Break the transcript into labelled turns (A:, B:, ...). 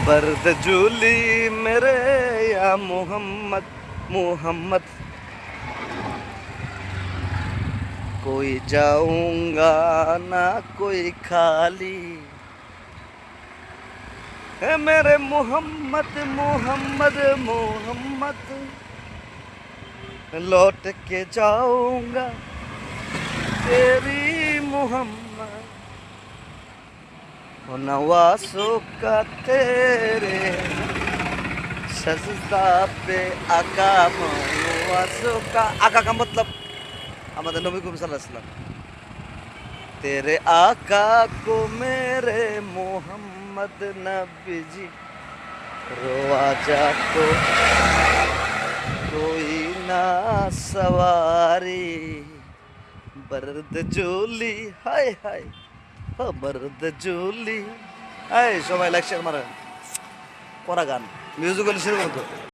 A: Board Jully मेरे या मोहम्मद मोहम्मद, कोई जाऊंगा ना कोई खाली, है मेरे मोहम्मद मोहम्मद मोहम्मद, लौट के जाऊंगा तेरी मोहम्मद, नवासों का तेरे सजदा पे आका, नवासों का आका का मतलब আমাদের নবী করিম সাল্লাল্লাহু আলাইহি ওয়াসাল্লাম, तेरे आका को मेरे मोहम्मद नबी जी रोआ जा तो कोई ना सवारी, बर्द जोली हाय हाय, बर्द जोली। এই সবাই লাইক শেয়ার মারেন, পরা গান মিউজিক্যাল শুরু করতো।